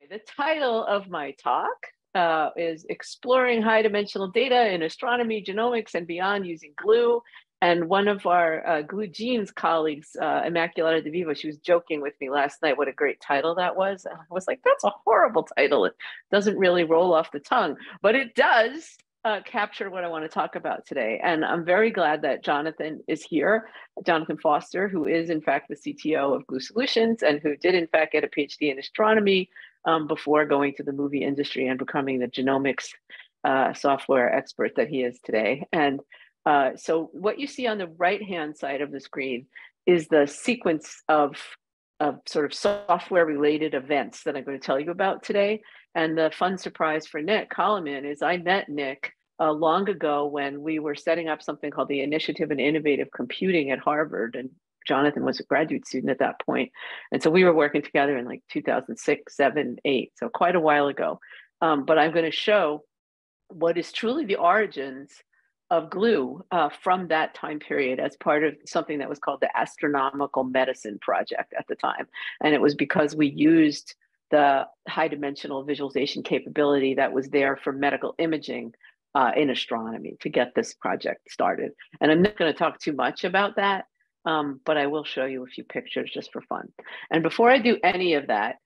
The title of my talk is Exploring High-Dimensional Data in Astronomy, Genomics, and Beyond Using Glue. And one of our Glue Genes colleagues, Immaculata De Vivo, she was joking with me last night what a great title that was. And I was like, that's a horrible title. It doesn't really roll off the tongue, but it does capture what I want to talk about today. And I'm very glad that Jonathan is here, Jonathan Foster, who is in fact the CTO of Glue Solutions and who did in fact get a PhD in astronomy before going to the movie industry and becoming the genomics software expert that he is today. And so what you see on the right-hand side of the screen is the sequence of sort of software-related events that I'm going to tell you about today. And the fun surprise for Nick Koloman is I met Nick long ago when we were setting up something called the Initiative in Innovative Computing at Harvard. And Jonathan was a graduate student at that point. And so we were working together in like 2006, 7, 8, so quite a while ago. But I'm going to show what is truly the origins of Glue from that time period as part of something that was called the Astronomical Medicine Project at the time. And it was because we used the high dimensional visualization capability that was there for medical imaging in astronomy to get this project started. And I'm not going to talk too much about that, but I will show you a few pictures just for fun. And before I do any of that,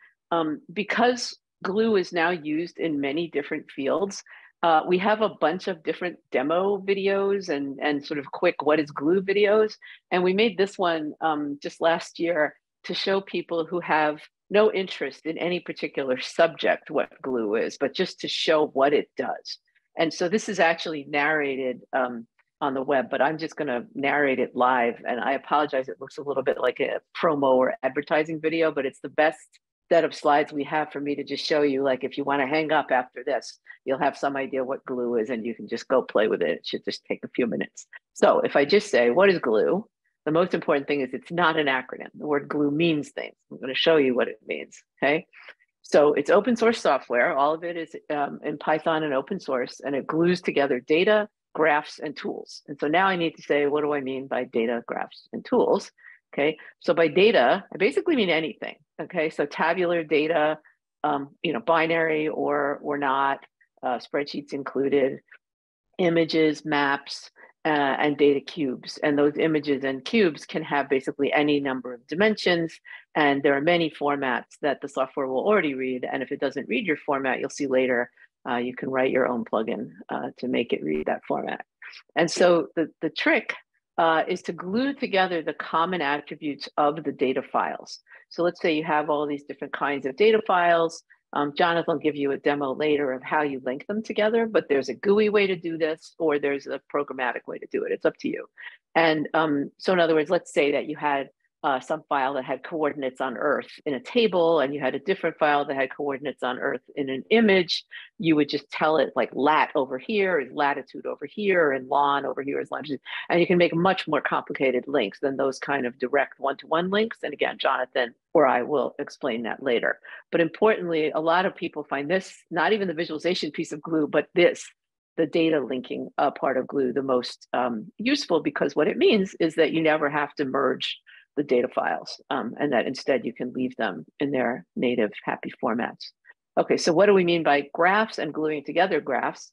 because Glue is now used in many different fields, we have a bunch of different demo videos and sort of quick what is Glue videos. And we made this one just last year to show people who have no interest in any particular subject what Glue is, but just to show what it does. And so this is actually narrated on the web, but I'm just going to narrate it live. And I apologize, it looks a little bit like a promo or advertising video, but it's the best set of slides we have for me to just show you, like if you want to hang up after this, you'll have some idea what Glue is and you can just go play with it. It should just take a few minutes. So if I just say, what is Glue? The most important thing is it's not an acronym. The word Glue means things. I'm going to show you what it means, okay? So it's open source software. All of it is in Python and open source, and it glues together data, graphs, and tools. And so now I need to say, what do I mean by data, graphs, and tools? Okay, so by data, I basically mean anything. Okay, so tabular data, binary or not, spreadsheets included, images, maps, and data cubes. And those images and cubes can have basically any number of dimensions. And there are many formats that the software will already read. And if it doesn't read your format, you'll see later, you can write your own plugin to make it read that format. And so the trick is to glue together the common attributes of the data files. So let's say you have all these different kinds of data files. Jonathan will give you a demo later of how you link them together, but there's a GUI way to do this, or there's a programmatic way to do it. It's up to you. And so in other words, let's say that you had some file that had coordinates on Earth in a table, and you had a different file that had coordinates on Earth in an image. You would just tell it like lat over here is latitude over here, and lon over here is longitude. And you can make much more complicated links than those kind of direct one-to-one links. And again, Jonathan or I will explain that later. But importantly, a lot of people find this, not even the visualization piece of Glue, but this, the data linking part of Glue, the most useful, because what it means is that you never have to merge the data files, and that instead you can leave them in their native happy formats. Okay, so what do we mean by graphs and gluing together graphs?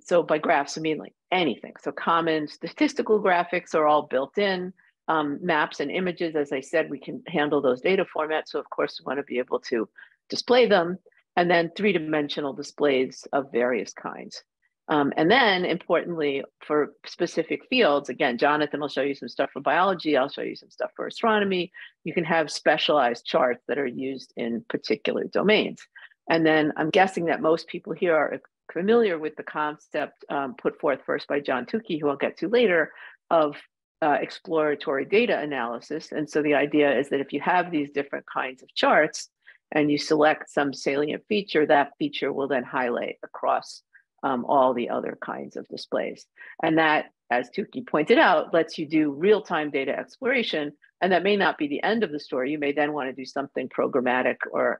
So by graphs, I mean like anything. So common statistical graphics are all built in. Maps and images, as I said, we can handle those data formats. So of course, we want to be able to display them. And then three-dimensional displays of various kinds. And then importantly, for specific fields, again, Jonathan will show you some stuff for biology. I'll show you some stuff for astronomy. You can have specialized charts that are used in particular domains. And then I'm guessing that most people here are familiar with the concept put forth first by John Tukey, who I'll get to later, of exploratory data analysis. And so the idea is that if you have these different kinds of charts and you select some salient feature, that feature will then highlight across all the other kinds of displays. And that, as Tukey pointed out, lets you do real-time data exploration. And that may not be the end of the story. You may then want to do something programmatic or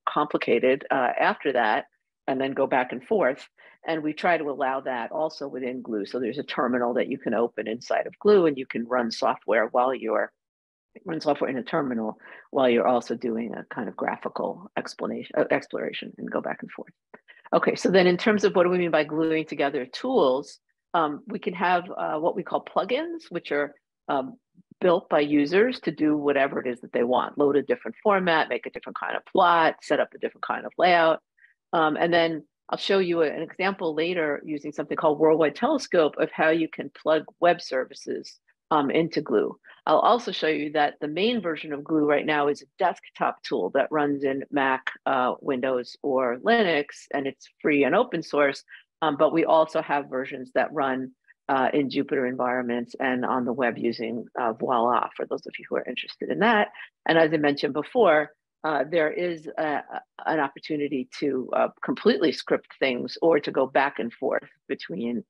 complicated after that, and then go back and forth. And we try to allow that also within Glue. So there's a terminal that you can open inside of Glue, and you can run software while you're run software in a terminal while you're also doing a kind of graphical exploration and go back and forth. Okay, so then in terms of what do we mean by gluing together tools, we can have what we call plugins, which are built by users to do whatever it is that they want, load a different format, make a different kind of plot, set up a different kind of layout. And then I'll show you an example later using something called Worldwide Telescope of how you can plug web services into Glue. I'll also show you that the main version of Glue right now is a desktop tool that runs in Mac, Windows, or Linux, and it's free and open source. But we also have versions that run in Jupyter environments and on the web using Voila, for those of you who are interested in that. And as I mentioned before, there is an opportunity to completely script things or to go back and forth between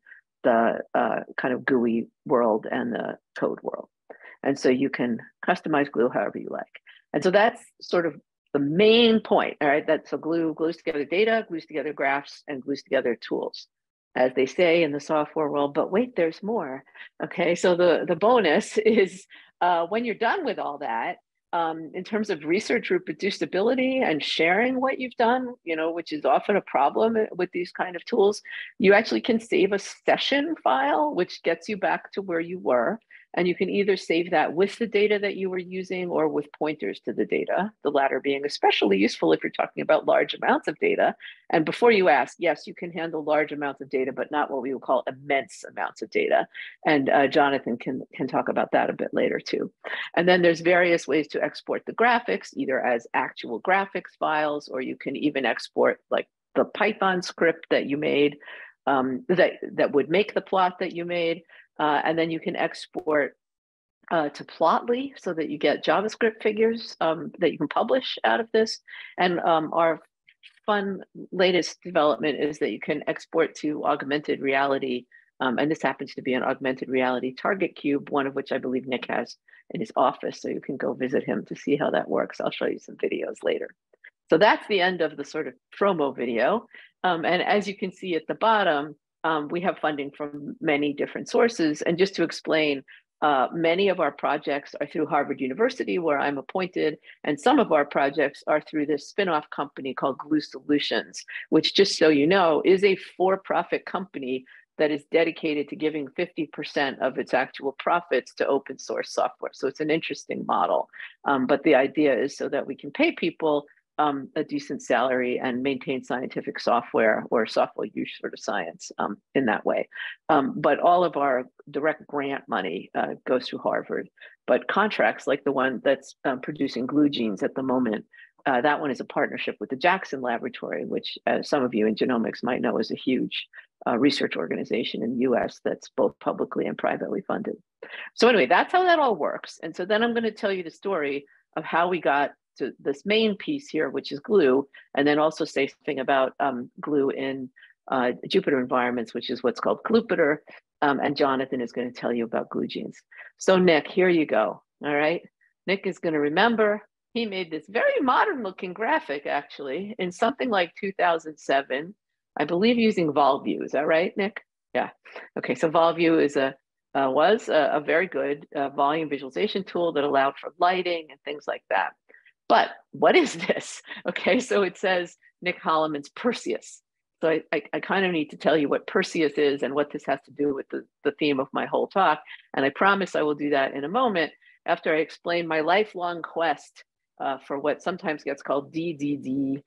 the kind of GUI world and the code world. And so you can customize Glue however you like. And so that's sort of the main point, all right? So Glue glues together data, glues together graphs, and glues together tools, as they say in the software world. But wait, there's more, okay? So the bonus is when you're done with all that, in terms of research reproducibility and sharing what you've done, which is often a problem with these kind of tools, you actually can save a session file, which gets you back to where you were. And you can either save that with the data that you were using or with pointers to the data, the latter being especially useful if you're talking about large amounts of data. And before you ask, yes, you can handle large amounts of data, but not what we would call immense amounts of data. And Jonathan can talk about that a bit later too. And then there's various ways to export the graphics, either as actual graphics files, or you can even export like the Python script that you made that would make the plot that you made. And then you can export to Plotly so that you get JavaScript figures that you can publish out of this. And our fun latest development is that you can export to augmented reality. And this happens to be an augmented reality target cube, one of which I believe Nick has in his office. So you can go visit him to see how that works. I'll show you some videos later. So that's the end of the sort of promo video. And as you can see at the bottom, we have funding from many different sources. And just to explain, many of our projects are through Harvard University, where I'm appointed, and some of our projects are through this spin-off company called Glue Solutions, which, just so you know, is a for-profit company that is dedicated to giving 50% of its actual profits to open source software. So it's an interesting model. But the idea is so that we can pay people a decent salary and maintain scientific software or software use sort of science in that way. But all of our direct grant money goes through Harvard. But contracts like the one that's producing glue genes at the moment, that one is a partnership with the Jackson Laboratory, which, as some of you in genomics might know, is a huge research organization in the US that's both publicly and privately funded. So anyway, that's how that all works. And so then I'm going to tell you the story of how we got to this main piece here, which is Glue, and then also say something about Glue in Jupyter environments, which is what's called Glupyter. And Jonathan is going to tell you about glue genes. So Nick, here you go. All right. Nick is going to remember he made this very modern looking graphic actually in something like 2007, I believe using VolView. Is that right, Nick? Yeah. Okay. So VolView is was a very good volume visualization tool that allowed for lighting and things like that. But what is this? Okay, so it says Nick Holloman's Perseus. So I kind of need to tell you what Perseus is and what this has to do with the theme of my whole talk. And I promise I will do that in a moment after I explain my lifelong quest for what sometimes gets called DDD,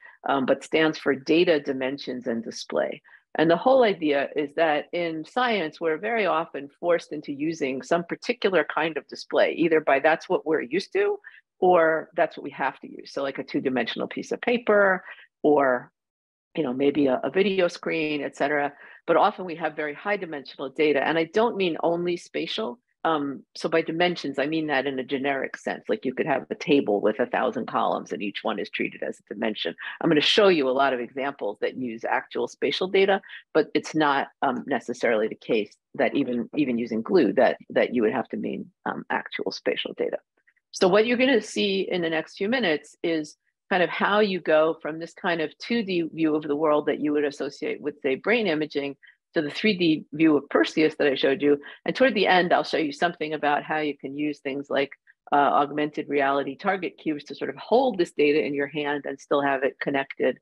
but stands for Data, Dimensions, and Display. And the whole idea is that in science, we're very often forced into using some particular kind of display, either by that's what we're used to, or that's what we have to use. So like a two-dimensional piece of paper, or maybe a video screen, et cetera. But often we have very high dimensional data. And I don't mean only spatial. So by dimensions, I mean that in a generic sense, like you could have a table with 1,000 columns and each one is treated as a dimension. I'm going to show you a lot of examples that use actual spatial data, but it's not necessarily the case that even using Glue that you would have to mean actual spatial data. So what you're going to see in the next few minutes is kind of how you go from this kind of 2D view of the world that you would associate with, say, brain imaging to the 3D view of Perseus that I showed you. And toward the end, I'll show you something about how you can use things like augmented reality target cubes to sort of hold this data in your hand and still have it connected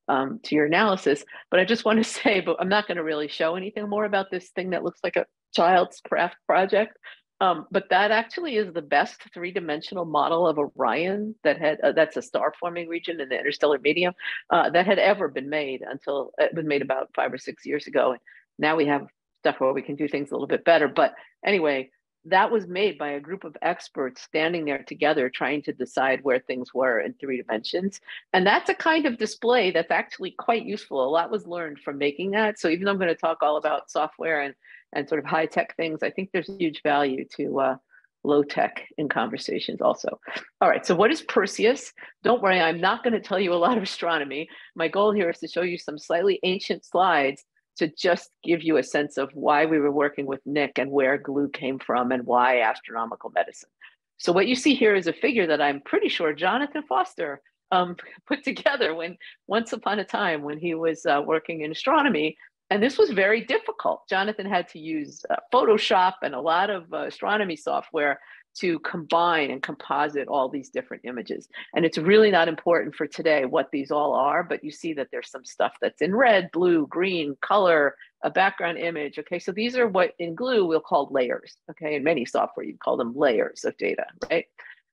to your analysis. But I just want to say, but I'm not going to really show anything more about this thing that looks like a child's craft project. But that actually is the best three-dimensional model of Orion that had that's a star-forming region in the interstellar medium that had ever been made until it was made about 5 or 6 years ago. And now we have stuff where we can do things a little bit better. But anyway, that was made by a group of experts standing there together trying to decide where things were in 3 dimensions. And that's a kind of display that's actually quite useful. A lot was learned from making that. So even though I'm going to talk all about software and sort of high-tech things, I think there's huge value to low-tech in conversations also. All right, so what is Perseus? Don't worry, I'm not going to tell you a lot of astronomy. My goal here is to show you some slightly ancient slides to just give you a sense of why we were working with Nick and where glue came from and why astronomical medicine. So what you see here is a figure that I'm pretty sure Jonathan Foster put together once upon a time when he was working in astronomy. And this was very difficult. Jonathan had to use Photoshop and a lot of astronomy software to combine and composite all these different images. And it's really not important for today what these all are, but you see that there's some stuff that's in red, blue, green, color, a background image. Okay, so these are what in glue we'll call layers. Okay, in many software you call them layers of data, right?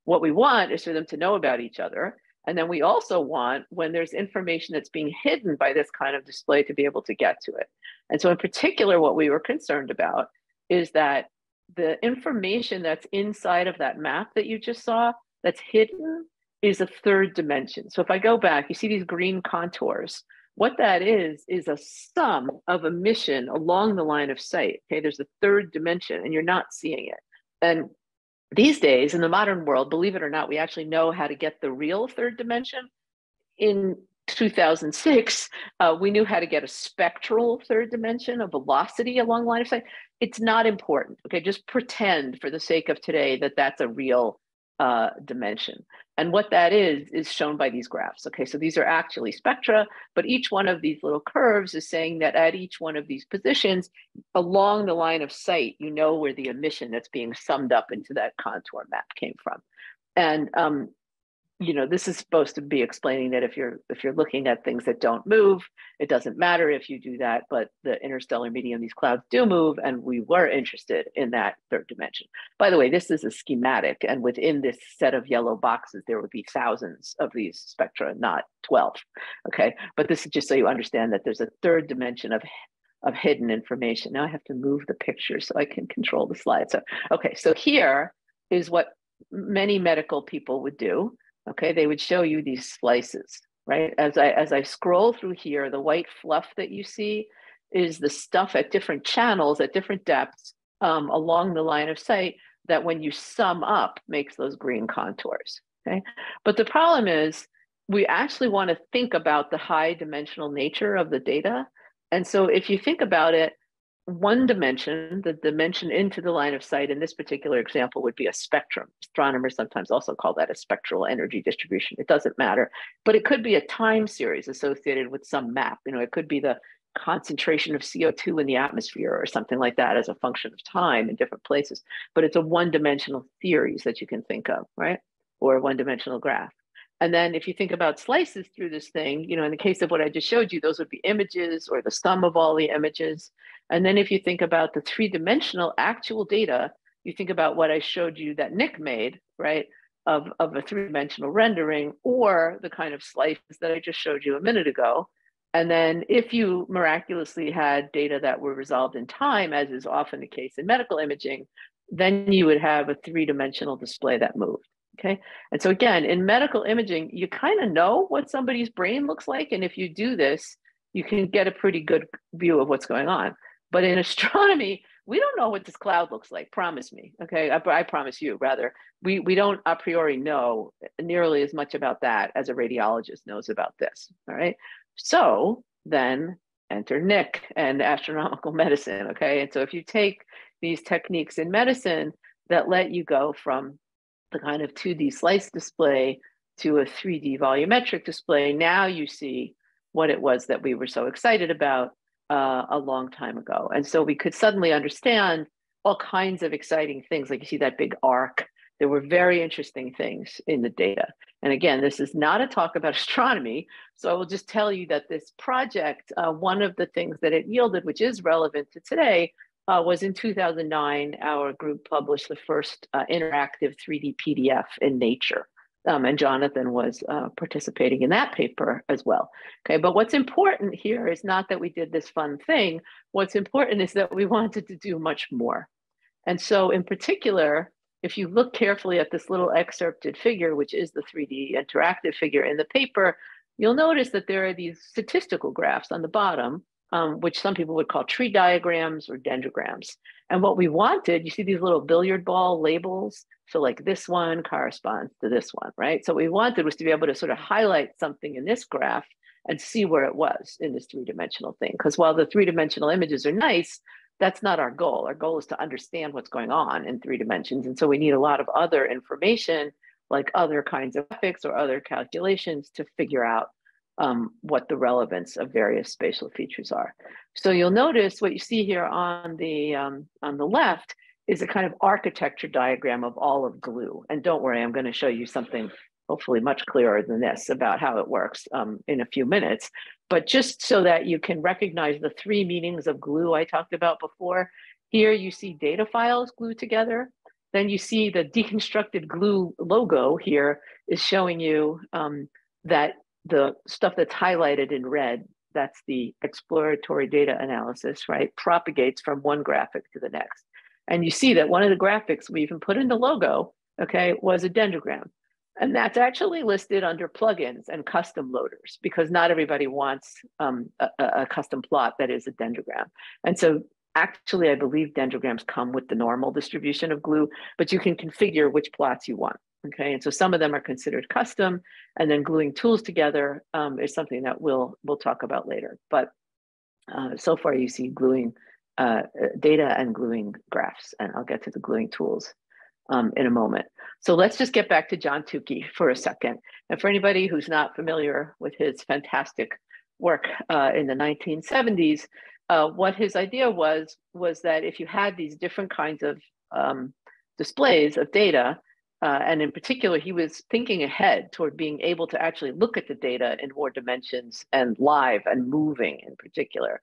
What we want is for them to know about each other. And then we also want, when there's information that's being hidden by this kind of display, to be able to get to it. And so in particular, what we were concerned about is that the information that's inside of that map that you just saw that's hidden is a 3rd dimension. So if I go back, you see these green contours. What that is a sum of emission along the line of sight. Okay, there's a 3rd dimension and you're not seeing it. And these days in the modern world, believe it or not, we actually know how to get the real 3rd dimension. In 2006, we knew how to get a spectral 3rd dimension, a velocity along line of sight. It's not important, okay? Just pretend for the sake of today that that's a real dimension. And what that is shown by these graphs, okay? So these are actually spectra, but each one of these little curves is saying that at each one of these positions, along the line of sight, you know where the emission that's being summed up into that contour map came from. And you know, this is supposed to be explaining that if you're looking at things that don't move, it doesn't matter if you do that, but the interstellar medium, these clouds do move, and we were interested in that 3rd dimension. By the way, this is a schematic, and within this set of yellow boxes, there would be thousands of these spectra, not 12, okay? But this is just so you understand that there's a 3rd dimension of hidden information. Now I have to move the picture so I can control the slide. So, okay, so here is what many medical people would do. Okay, they would show you these slices, right? As I scroll through here, the white fluff that you see is the stuff at different channels, at different depths along the line of sight that when you sum up makes those green contours, okay? But the problem is we actually want to think about the high dimensional nature of the data. And so if you think about it, one dimension, the dimension into the line of sight in this particular example would be a spectrum. Astronomers sometimes also call that a spectral energy distribution. It doesn't matter, but it could be a time series associated with some map. You know, it could be the concentration of CO2 in the atmosphere or something like that as a function of time in different places. But it's a one-dimensional series that you can think of, right? Or a one-dimensional graph. And then if you think about slices through this thing, you know, in the case of what I just showed you, those would be images or the sum of all the images. And then if you think about the 3-dimensional actual data, you think about what I showed you that Nick made, right, of a 3-dimensional rendering, or the kind of slices that I just showed you a minute ago. And then if you miraculously had data that were resolved in time, as is often the case in medical imaging, then you would have a 3-dimensional display that moved. Okay, and so again, in medical imaging, you kind of know what somebody's brain looks like. And if you do this, you can get a pretty good view of what's going on. But in astronomy, we don't know what this cloud looks like, promise me, okay? I promise you, rather. We don't a priori know nearly as much about that as a radiologist knows about this, all right? So then enter Nick and astronomical medicine, okay? And so if you take these techniques in medicine that let you go from the kind of 2D slice display to a 3D volumetric display, now you see what it was that we were so excited about a long time ago. And so we could suddenly understand all kinds of exciting things, like you see that big arc there were very interesting things in the data. And again, this is not a talk about astronomy, so I will just tell you that this project, one of the things that it yielded, which is relevant to today, was in 2009, our group published the first interactive 3D PDF in Nature. And Jonathan was participating in that paper as well. Okay, but what's important here is not that we did this fun thing. What's important is that we wanted to do much more. And so in particular, if you look carefully at this little excerpted figure, which is the 3D interactive figure in the paper, you'll notice that there are these statistical graphs on the bottom, which some people would call tree diagrams or dendrograms. And what we wanted, you see these little billiard ball labels. So like this one corresponds to this one, right? So what we wanted was to be able to sort of highlight something in this graph and see where it was in this three-dimensional thing. Because while the three-dimensional images are nice, that's not our goal. Our goal is to understand what's going on in 3 dimensions. And so we need a lot of other information, like other kinds of graphics or other calculations to figure out what the relevance of various spatial features are. So you'll notice what you see here on the left is a kind of architecture diagram of all of glue. And don't worry, I'm going to show you something hopefully much clearer than this about how it works in a few minutes. But just so that you can recognize the 3 meanings of glue I talked about before, here you see data files glued together. Then you see the deconstructed glue logo here is showing you that the stuff that's highlighted in red, that's the exploratory data analysis, right? Propagates from one graphic to the next. And you see that one of the graphics we even put in the logo, okay, was a dendrogram. And that's actually listed under plugins and custom loaders because not everybody wants a custom plot that is a dendrogram. And so actually, I believe dendrograms come with the normal distribution of glue, but you can configure which plots you want. Okay, and so some of them are considered custom, and then gluing tools together is something that we'll talk about later. But so far you see gluing data and gluing graphs, and I'll get to the gluing tools in a moment. So let's just get back to John Tukey for a second. And for anybody who's not familiar with his fantastic work in the 1970s, what his idea was that if you had these different kinds of displays of data, and in particular, he was thinking ahead toward being able to actually look at the data in more dimensions and live and moving in particular,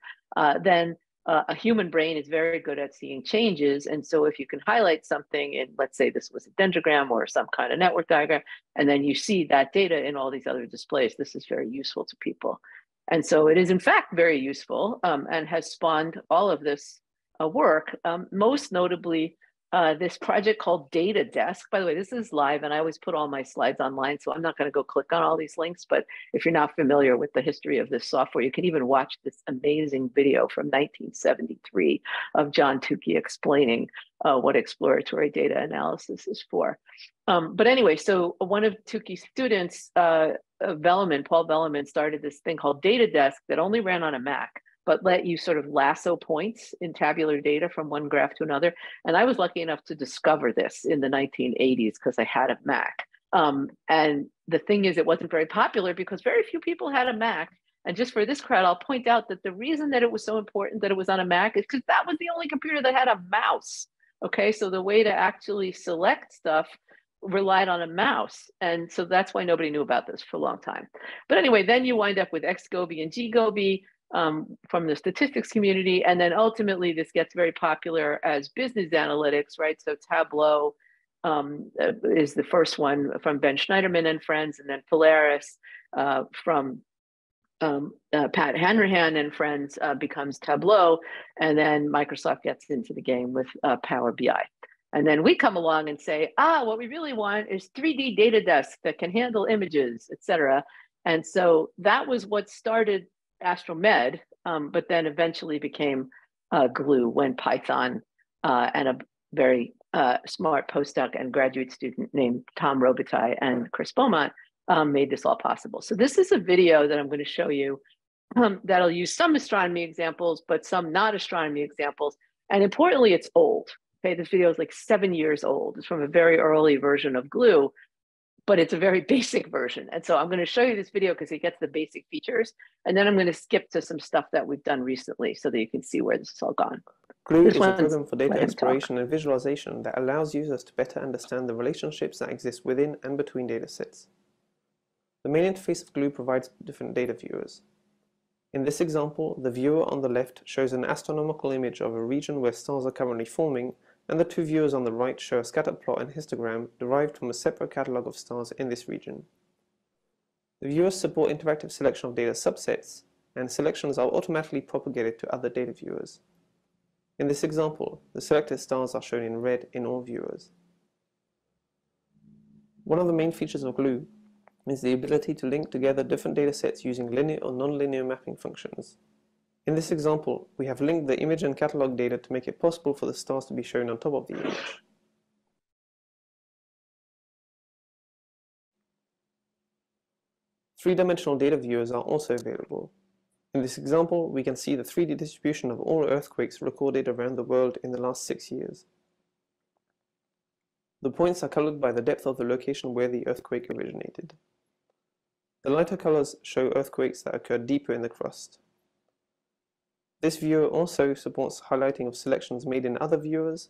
then a human brain is very good at seeing changes. And so if you can highlight something in, let's say this was a dendrogram or some kind of network diagram, and then you see that data in all these other displays, this is very useful to people. And so it is in fact very useful and has spawned all of this work, most notably this project called DataDesk. By the way, this is live and I always put all my slides online, so I'm not going to go click on all these links, but if you're not familiar with the history of this software, you can even watch this amazing video from 1973 of John Tukey explaining what exploratory data analysis is for. But anyway, so one of Tukey's students, Paul Velleman, started this thing called DataDesk that only ran on a Mac, but let you sort of lasso points in tabular data from one graph to another. And I was lucky enough to discover this in the 1980s because I had a Mac. And the thing is, it wasn't very popular because very few people had a Mac. And just for this crowd, I'll point out that the reason that it was so important that it was on a Mac is because that was the only computer that had a mouse. Okay, so the way to actually select stuff relied on a mouse. And so that's why nobody knew about this for a long time. But anyway, then you wind up with XGoby and GGoby from the statistics community. And then ultimately this gets very popular as business analytics, right? So Tableau is the first one from Ben Schneiderman and friends, and then Polaris from Pat Hanrahan and friends becomes Tableau. And then Microsoft gets into the game with Power BI. And then we come along and say, what we really want is 3D data desk that can handle images, et cetera. And so that was what started AstroMed, but then eventually became Glue when Python and a very smart postdoc and graduate student named Tom Robitaille and Chris Beaumont made this all possible. So this is a video that I'm going to show you that'll use some astronomy examples, but some not astronomy examples. And importantly, it's old. Okay, this video is like 7 years old. It's from a very early version of Glue, but it's a very basic version. And so I'm going to show you this video because it gets the basic features. And then I'm going to skip to some stuff that we've done recently so that you can see where this has all gone. Glue This is a one's program for data let him talk. exploration and visualization that allows users to better understand the relationships that exist within and between datasets. The main interface of Glue provides different data viewers. In this example, the viewer on the left shows an astronomical image of a region where stars are currently forming, and the two viewers on the right show a scatter plot and histogram derived from a separate catalog of stars in this region. The viewers support interactive selection of data subsets, and selections are automatically propagated to other data viewers. In this example, the selected stars are shown in red in all viewers. One of the main features of Glue is the ability to link together different datasets using linear or nonlinear mapping functions. In this example, we have linked the image and catalog data to make it possible for the stars to be shown on top of the image. Three-dimensional data viewers are also available. In this example, we can see the 3D distribution of all earthquakes recorded around the world in the last 6 years. The points are colored by the depth of the location where the earthquake originated. The lighter colors show earthquakes that occur deeper in the crust. This viewer also supports highlighting of selections made in other viewers,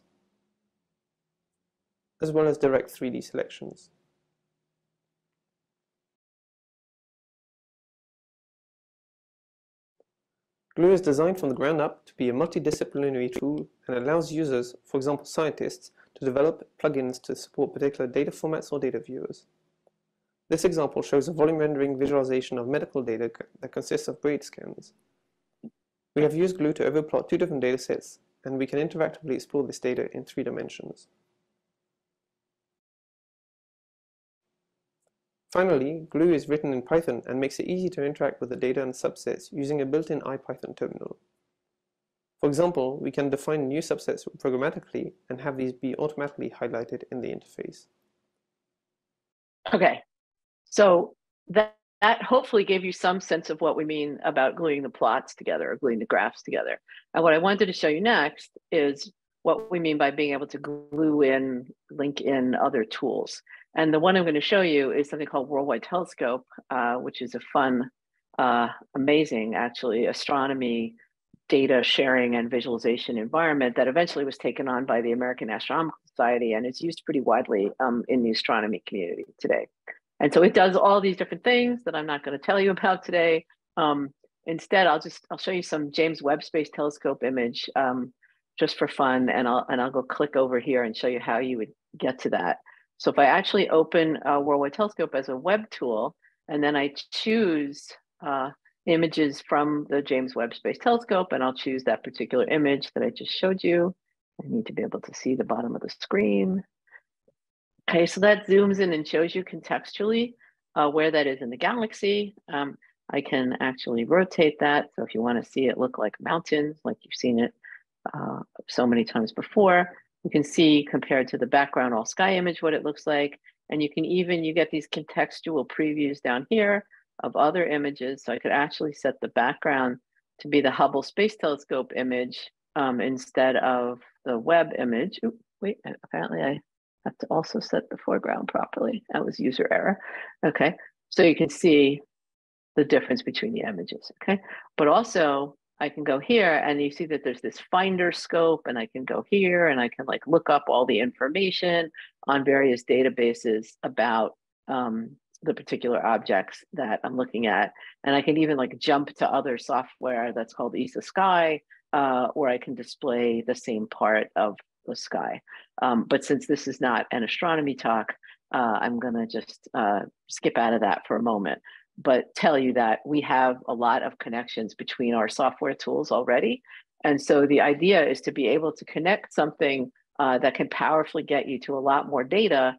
as well as direct 3D selections. Glue is designed from the ground up to be a multidisciplinary tool and allows users, for example scientists, to develop plugins to support particular data formats or data viewers. This example shows a volume rendering visualization of medical data that consists of braid scans. We have used Glue to overplot two different datasets, and we can interactively explore this data in 3 dimensions. Finally, Glue is written in Python and makes it easy to interact with the data and subsets using a built-in IPython terminal. For example, we can define new subsets programmatically and have these be automatically highlighted in the interface. Okay, so that hopefully gave you some sense of what we mean about gluing the plots together or gluing the graphs together. And what I wanted to show you next is what we mean by being able to glue in, link in other tools. And the one I'm going to show you is something called Worldwide Telescope, which is a fun, amazing, actually, astronomy data sharing and visualization environment that eventually was taken on by the American Astronomical Society and is used pretty widely in the astronomy community today. And so it does all these different things that I'm not going to tell you about today. Instead, I'll show you some James Webb Space Telescope image just for fun, and I'll go click over here and show you how you would get to that. So if I actually open Worldwide Telescope as a web tool, and then I choose images from the James Webb Space Telescope, and I'll choose that particular image that I just showed you. I need to be able to see the bottom of the screen. Okay, so that zooms in and shows you contextually where that is in the galaxy. I can actually rotate that. So if you want to see it look like mountains, like you've seen it so many times before, you can see compared to the background all sky image what it looks like. And you can you get these contextual previews down here of other images. So I could actually set the background to be the Hubble Space Telescope image instead of the Webb image. Ooh, wait, apparently I have to also set the foreground properly. That was user error. Okay, so you can see the difference between the images, okay? But also I can go here and you see that there's this finder scope, and I can go here and I can like look up all the information on various databases about the particular objects that I'm looking at. And I can even like jump to other software that's called ESA Sky, or I can display the same part of the sky. But since this is not an astronomy talk, I'm gonna just skip out of that for a moment, but tell you that we have a lot of connections between our software tools already. And so the idea is to be able to connect something that can powerfully get you to a lot more data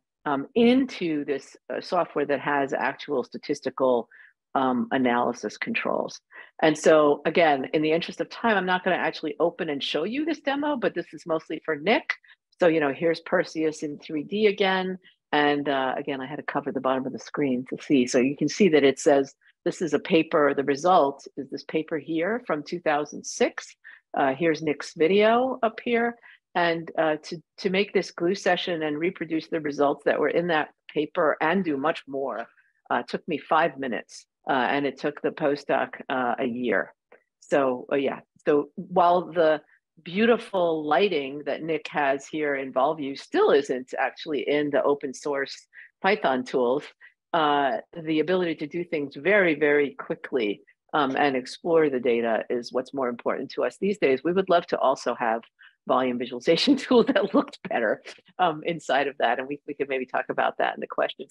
into this software that has actual statistical analysis controls. And so again, in the interest of time, I'm not going to actually open and show you this demo, but this is mostly for Nick. So, you know, here's Perseus in 3D again. And again, I had to cover the bottom of the screen to see. So you can see that it says, this is a paper, the result is this paper here from 2006. Here's Nick's video up here. And to make this glue session and reproduce the results that were in that paper and do much more took me 5 minutes. And it took the postdoc a year. So yeah, so while the beautiful lighting that Nick has here in Volview still isn't actually in the open source Python tools. The ability to do things very, very quickly and explore the data is what's more important to us these days. We would love to also have volume visualization tool that looked better inside of that. And we could maybe talk about that in the questions.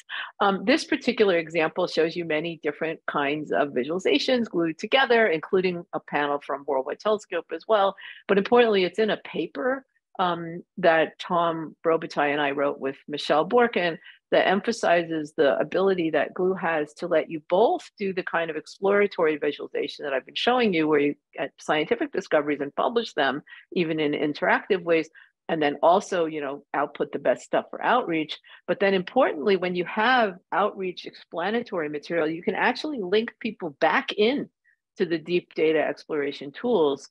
This particular example shows you many different kinds of visualizations glued together, including a panel from Worldwide Telescope as well. But importantly, it's in a paper that Tom Robitaille and I wrote with Michelle Borkin that emphasizes the ability that Glue has to let you both do the kind of exploratory visualization that I've been showing you, where you get scientific discoveries and publish them even in interactive ways, and then also, you know, output the best stuff for outreach. But then importantly, when you have outreach explanatory material, you can actually link people back in to the deep data exploration tools,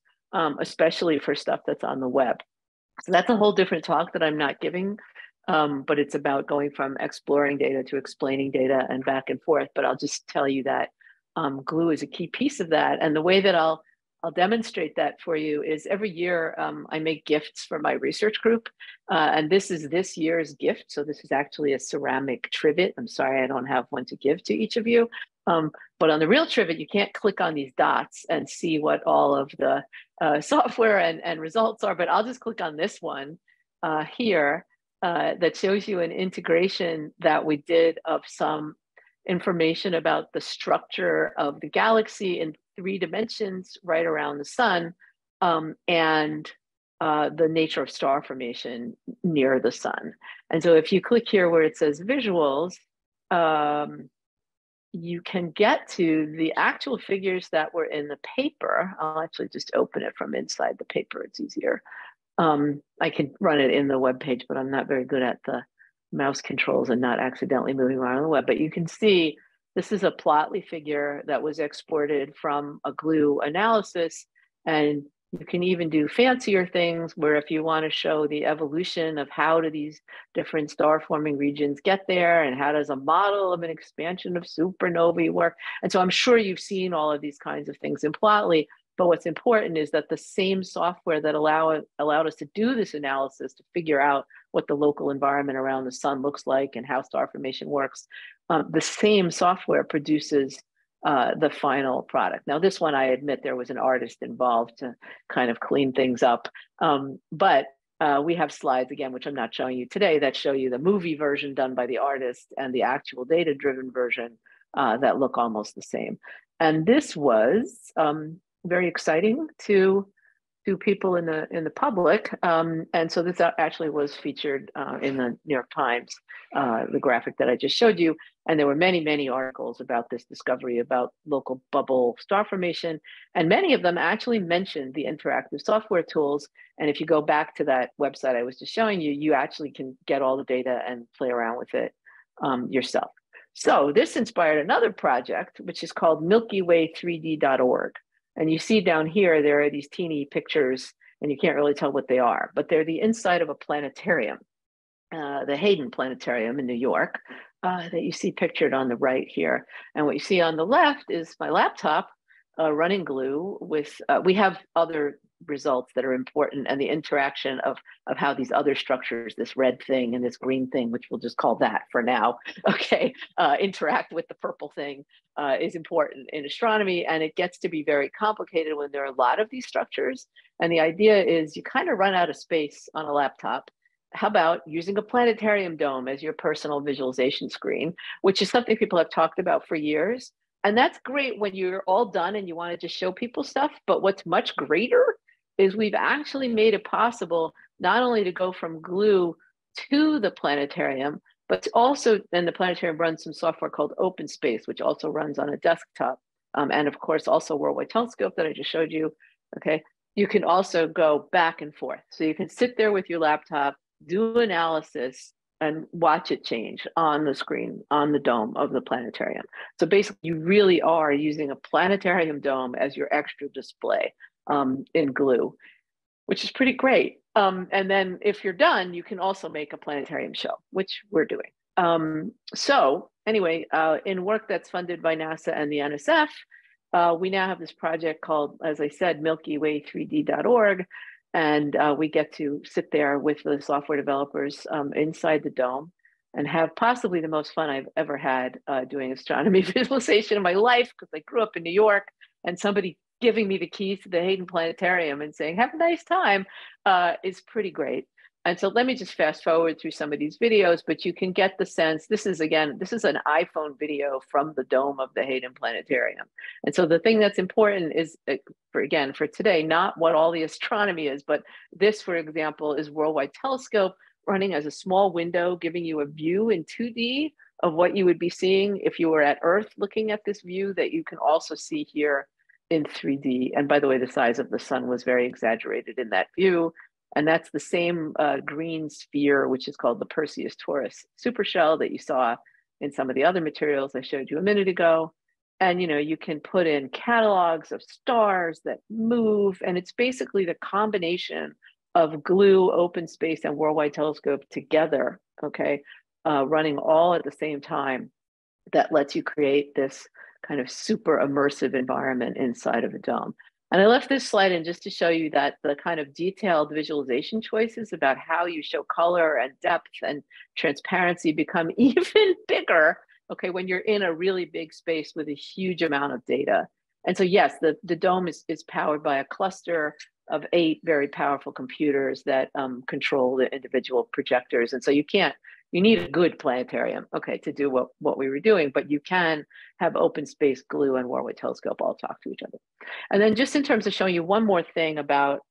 especially for stuff that's on the web. So that's a whole different talk that I'm not giving, but it's about going from exploring data to explaining data and back and forth. But I'll just tell you that Glue is a key piece of that. And the way that I'll demonstrate that for you is every year I make gifts for my research group. And this is this year's gift. So this is actually a ceramic trivet. I'm sorry, I don't have one to give to each of you. But on the real trivet, you can't click on these dots and see what all of the software and results are, but I'll just click on this one here that shows you an integration that we did of some information about the structure of the galaxy in 3 dimensions right around the sun, and the nature of star formation near the sun. And so if you click here where it says visuals, you can get to the actual figures that were in the paper. I'll actually just open it from inside the paper. It's easier. I can run it in the web page, but I'm not very good at the mouse controls and not accidentally moving around on the web. But you can see this is a Plotly figure that was exported from a Glue analysis. And you can even do fancier things where if you want to show the evolution of how do these different star forming regions get there and how does a model of an expansion of supernovae work. And so I'm sure you've seen all of these kinds of things in Plotly, but what's important is that the same software that allowed us to do this analysis to figure out what the local environment around the sun looks like and how star formation works, the same software produces the final product. Now, this one, I admit there was an artist involved to kind of clean things up. But we have slides, again, which I'm not showing you today, that show you the movie version done by the artist and the actual data-driven version that look almost the same. And this was very exciting to people in the public. And so this actually was featured in the New York Times, the graphic that I just showed you. And there were many, many articles about this discovery about local bubble star formation. And many of them actually mentioned the interactive software tools. And if you go back to that website I was just showing you, you actually can get all the data and play around with it yourself. So this inspired another project, which is called MilkyWay3D.org. And you see down here, there are these teeny pictures, and you can't really tell what they are, but they're the inside of a planetarium, the Hayden Planetarium in New York, that you see pictured on the right here. And what you see on the left is my laptop running Glue with, we have other results that are important, and the interaction of how these other structures, this red thing and this green thing, which we'll just call that for now, okay, interact with the purple thing is important in astronomy. And it gets to be very complicated when there are a lot of these structures. And the idea is you kind of run out of space on a laptop. How about using a planetarium dome as your personal visualization screen, which is something people have talked about for years. And that's great when you're all done and you want to just show people stuff. But what's much greater is we've actually made it possible not only to go from Glue to the planetarium, but also, and the planetarium runs some software called OpenSpace, which also runs on a desktop. And of course, also Worldwide Telescope that I just showed you, okay? You can also go back and forth. So you can sit there with your laptop, do analysis, and watch it change on the screen, on the dome of the planetarium. So basically, you really are using a planetarium dome as your extra display in Glue, which is pretty great. And then if you're done, you can also make a planetarium show, which we're doing. So anyway, in work that's funded by NASA and the NSF, we now have this project called, as I said, MilkyWay3D.org. And we get to sit there with the software developers inside the dome and have possibly the most fun I've ever had doing astronomy visualization in my life, because I grew up in New York, and somebody giving me the keys to the Hayden Planetarium and saying, have a nice time, is pretty great. And so let me just fast forward through some of these videos, but you can get the sense, this is an iPhone video from the dome of the Hayden Planetarium. And so the thing that's important is, for today, not what all the astronomy is, but this, for example, is Worldwide Telescope running as a small window, giving you a view in 2D of what you would be seeing if you were at Earth looking at this view that you can also see here in 3D. And by the way, the size of the sun was very exaggerated in that view. And that's the same green sphere, which is called the Perseus-Taurus supershell that you saw in some of the other materials I showed you a minute ago. And you can put in catalogs of stars that move, and it's basically the combination of GLUE, OpenSpace, and Worldwide Telescope together, okay, running all at the same time, that lets you create this kind of super immersive environment inside of a dome. And I left this slide in just to show you that the kind of detailed visualization choices about how you show color and depth and transparency become even bigger, okay, when you're in a really big space with a huge amount of data. And so yes, the dome is powered by a cluster of 8 very powerful computers that control the individual projectors. And so you need a good planetarium, okay, to do what we were doing, but you can have OpenSpace, GLUE, and Worldwide Telescope all talk to each other. And then just in terms of showing you one more thing about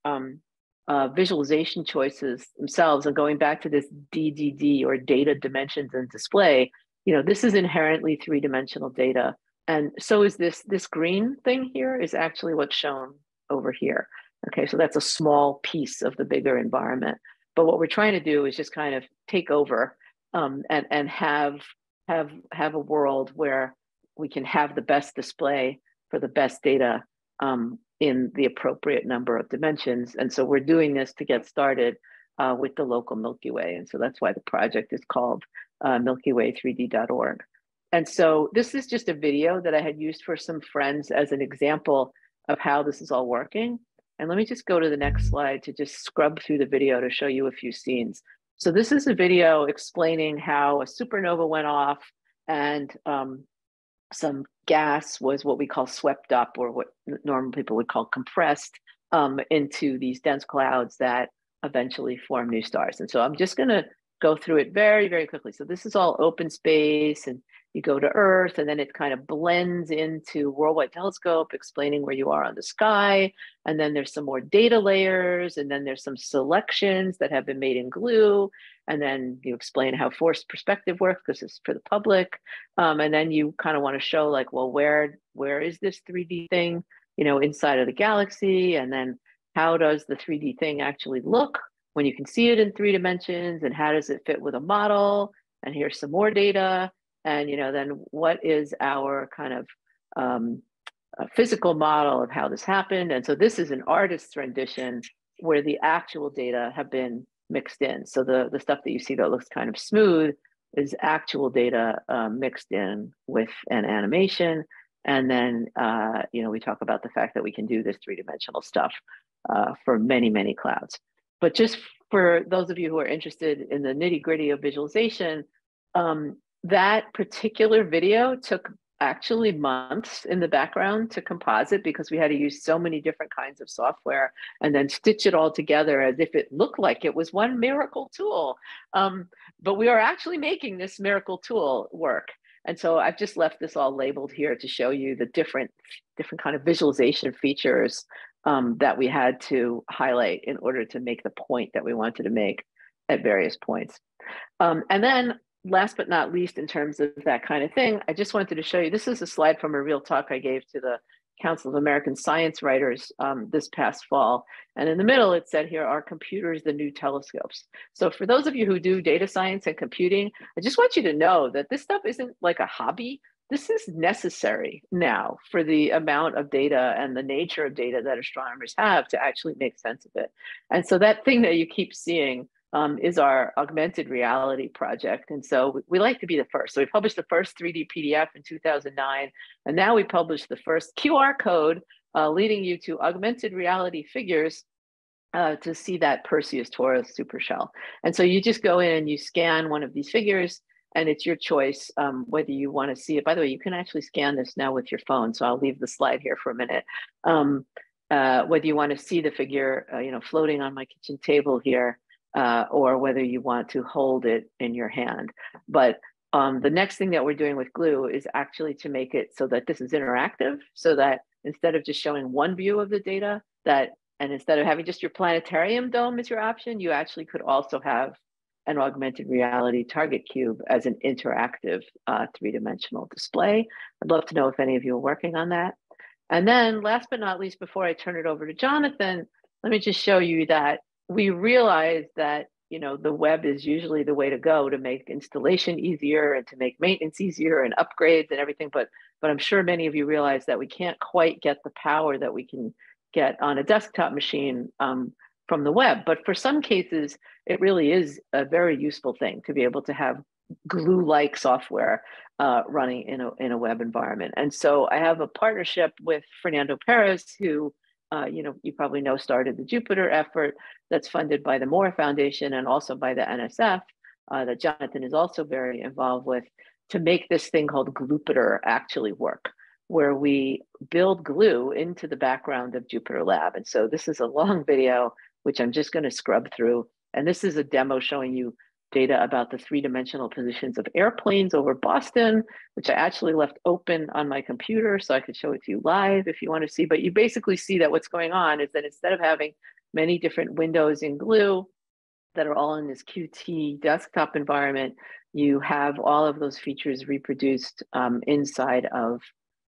visualization choices themselves, and going back to this DDD, or data dimensions and display, this is inherently 3-dimensional data. And so is this green thing here is actually what's shown over here. Okay, so that's a small piece of the bigger environment. But what we're trying to do is just kind of take over and have a world where we can have the best display for the best data in the appropriate number of dimensions. And so we're doing this to get started with the local Milky Way. And so that's why the project is called MilkyWay3D.org. And so this is just a video that I had used for some friends as an example of how this is all working. And let me just go to the next slide to just scrub through the video to show you a few scenes. So this is a video explaining how a supernova went off, and some gas was what we call swept up, or what normal people would call compressed, into these dense clouds that eventually form new stars. And so I'm just going to go through it very, very quickly. So this is all open space, and you go to Earth, and then it kind of blends into Worldwide Telescope, explaining where you are on the sky. And then there's some more data layers, and then there's some selections that have been made in GLUE. And then you explain how forced perspective works, because it's for the public. And then you kind of want to show, like, well, where is this 3D thing, inside of the galaxy? And then how does the 3D thing actually look when you can see it in 3 dimensions, and how does it fit with a model? And here's some more data. And then what is our kind of physical model of how this happened? And so this is an artist's rendition where the actual data have been mixed in. So the stuff that you see that looks kind of smooth is actual data mixed in with an animation. And then we talk about the fact that we can do this 3-dimensional stuff for many, many clouds. But just for those of you who are interested in the nitty-gritty of visualization, that particular video took actually months in the background to composite, because we had to use so many different kinds of software and then stitch it all together as if it looked like it was one miracle tool. But we are actually making this miracle tool work. And so I've just left this all labeled here to show you the different kind of visualization features that we had to highlight in order to make the point that we wanted to make at various points. And then last but not least, in terms of that kind of thing, I just wanted to show you, this is a slide from a real talk I gave to the Council of American Science Writers this past fall. And in the middle, it said here, "Are computers the new telescopes?" So for those of you who do data science and computing, I just want you to know that this stuff isn't like a hobby. This is necessary now for the amount of data and the nature of data that astronomers have to actually make sense of it. And so that thing that you keep seeing is our augmented reality project. And so we like to be the first. So we published the first 3D PDF in 2009, and now we published the first QR code leading you to augmented reality figures to see that Perseus-Torres supershell. And so you just go in and you scan one of these figures, and it's your choice whether you want to see it. By the way, you can actually scan this now with your phone, so I'll leave the slide here for a minute. Whether you want to see the figure, floating on my kitchen table here, or whether you want to hold it in your hand. But the next thing that we're doing with Glue is actually to make it so that this is interactive, so that instead of just showing one view of the data, and instead of having just your planetarium dome as your option, you actually could also have an augmented reality target cube as an interactive three-dimensional display. I'd love to know if any of you are working on that. And then last but not least, before I turn it over to Jonathan, let me just show you that we realize that the web is usually the way to go to make installation easier and to make maintenance easier and upgrades and everything. But I'm sure many of you realize that we can't quite get the power that we can get on a desktop machine from the web. But for some cases, it really is a very useful thing to be able to have Glue-like software running in a web environment. And so I have a partnership with Fernando Perez, who you probably know started the Jupyter effort that's funded by the Moore Foundation and also by the NSF, that Jonathan is also very involved with, to make this thing called Glupiter actually work, where we build Glue into the background of Jupyter Lab. And so this is a long video, which I'm just going to scrub through. And this is a demo showing you data about the three-dimensional positions of airplanes over Boston, which I actually left open on my computer so I could show it to you live if you want to see. But you basically see that what's going on is that instead of having many different windows in Glue that are all in this Qt desktop environment, you have all of those features reproduced inside of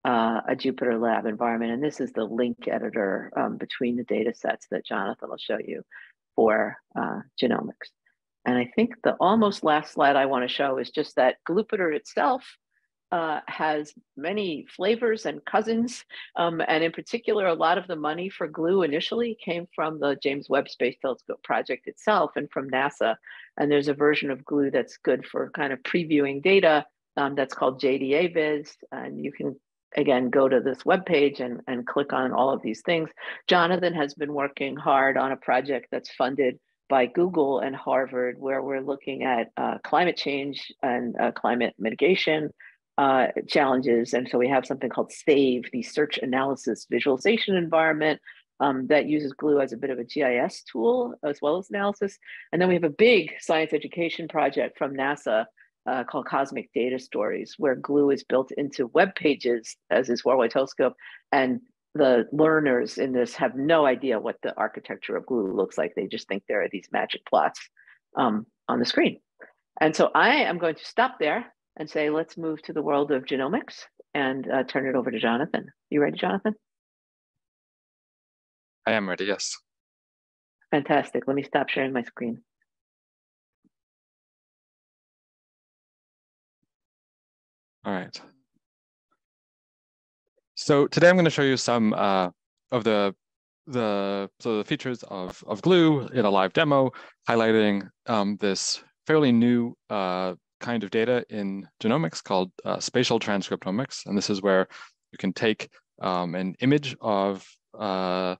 a Jupyter Lab environment. And this is the link editor between the data sets that Jonathan will show you for genomics. And I think the almost last slide I want to show is just that Glupiter itself has many flavors and cousins. And in particular, a lot of the money for Glue initially came from the James Webb Space Telescope project itself and from NASA. And there's a version of Glue that's good for kind of previewing data that's called JDA Viz. And you can, again, go to this webpage and click on all of these things. Jonathan has been working hard on a project that's funded by Google and Harvard, where we're looking at climate change and climate mitigation challenges. And so we have something called SAVE, the Search Analysis Visualization Environment, that uses Glue as a bit of a GIS tool as well as analysis. And then we have a big science education project from NASA called Cosmic Data Stories, where Glue is built into web pages, as is Worldwide Telescope. And the learners in this have no idea what the architecture of Glue looks like. They just think there are these magic plots on the screen. And so I am going to stop there and say, let's move to the world of genomics and turn it over to Jonathan. You ready, Jonathan? I am ready, yes. Fantastic. Let me stop sharing my screen. All right. So today I'm going to show you some of the features of Glue in a live demo, highlighting this fairly new kind of data in genomics called spatial transcriptomics. And this is where you can take an image of a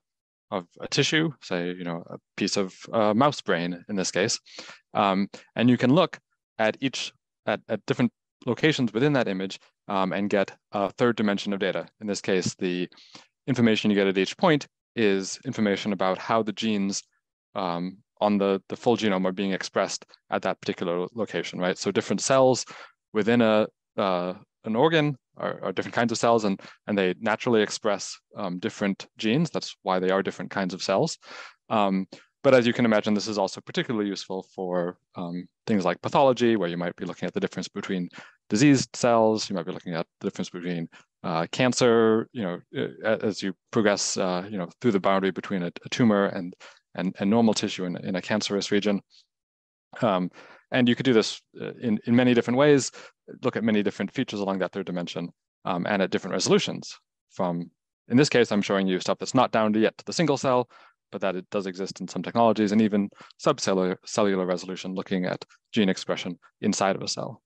tissue, say, a piece of mouse brain in this case, and you can look at different locations within that image and get a third dimension of data. In this case, the information you get at each point is information about how the genes on the full genome are being expressed at that particular location, right? So different cells within an organ are different kinds of cells, and they naturally express different genes. That's why they are different kinds of cells. But as you can imagine, this is also particularly useful for things like pathology, where you might be looking at the difference between diseased cells. You might be looking at the difference between cancer, as you progress, through the boundary between a tumor and normal tissue in a cancerous region. And you could do this in many different ways, look at many different features along that third dimension and at different resolutions. In this case, I'm showing you stuff that's not down yet to the single cell, but that it does exist in some technologies, and even subcellular resolution, looking at gene expression inside of a cell.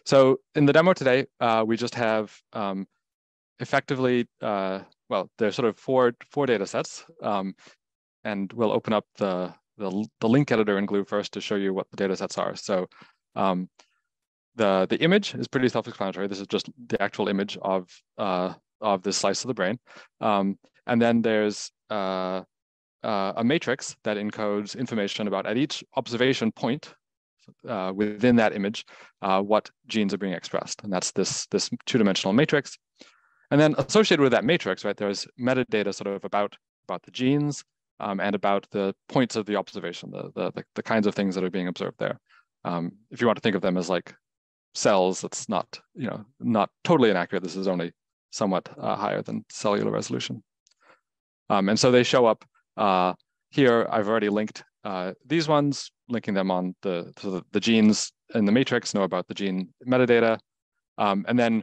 So in the demo today, we just have effectively, well, there's sort of four data sets. and we'll open up the link editor in Glue first to show you what the data sets are. So the image is pretty self-explanatory. This is just the actual image of this slice of the brain. And then there's a matrix that encodes information about at each observation point within that image, what genes are being expressed. And that's this two-dimensional matrix. And then associated with that matrix, right, there's metadata sort of about the genes and about the points of the observation, the kinds of things that are being observed there. If you want to think of them as like cells, that's not, not totally inaccurate. This is only somewhat higher than cellular resolution. And so they show up here. I've already linked these ones, linking them on the genes in the matrix, know about the gene metadata. And then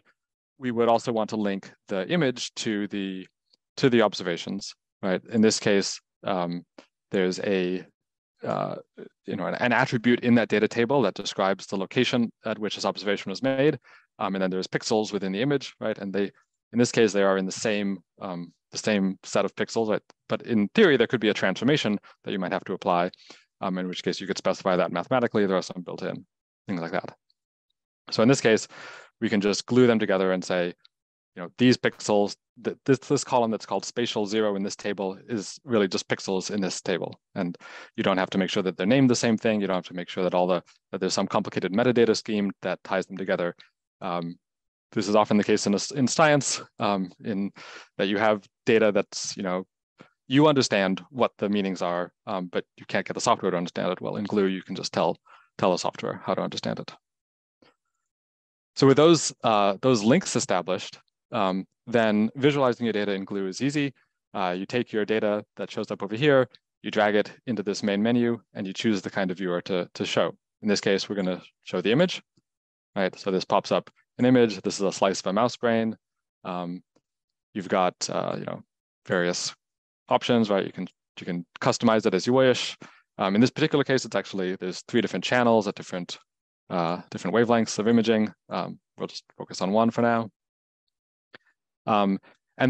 we would also want to link the image to the observations, right? In this case, there's an attribute in that data table that describes the location at which this observation was made. And then there's pixels within the image, right? And in this case, they are in the same set of pixels, right? But in theory, there could be a transformation that you might have to apply, in which case you could specify that mathematically. There are some built in, things like that. So in this case, we can just glue them together and say, these pixels, this column that's called spatial 0 in this table is really just pixels in this table. And you don't have to make sure that they're named the same thing. You don't have to make sure that that there's some complicated metadata scheme that ties them together. This is often the case in science, in that you have data that's, you understand what the meanings are, but you can't get the software to understand it. Well, in Glue, you can just tell the software how to understand it. So with those links established, then visualizing your data in Glue is easy. You take your data that shows up over here, you drag it into this main menu, and you choose the kind of viewer to show. In this case, we're going to show the image, right? So this pops up an image. This is a slice of a mouse brain. You've got various options, right? You can customize it as you wish. In this particular case, it's actually there's 3 different channels at different wavelengths of imaging. We'll just focus on one for now. And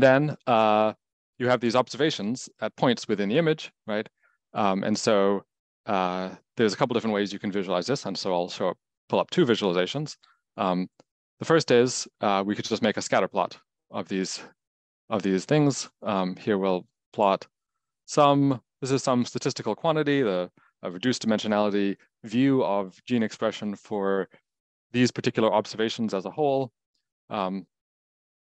then you have these observations at points within the image, right? And so there's a couple different ways you can visualize this. And so I'll pull up 2 visualizations. The first is we could just make a scatter plot of these things. Here we'll plot this is some statistical quantity, a reduced dimensionality view of gene expression for these particular observations as a whole.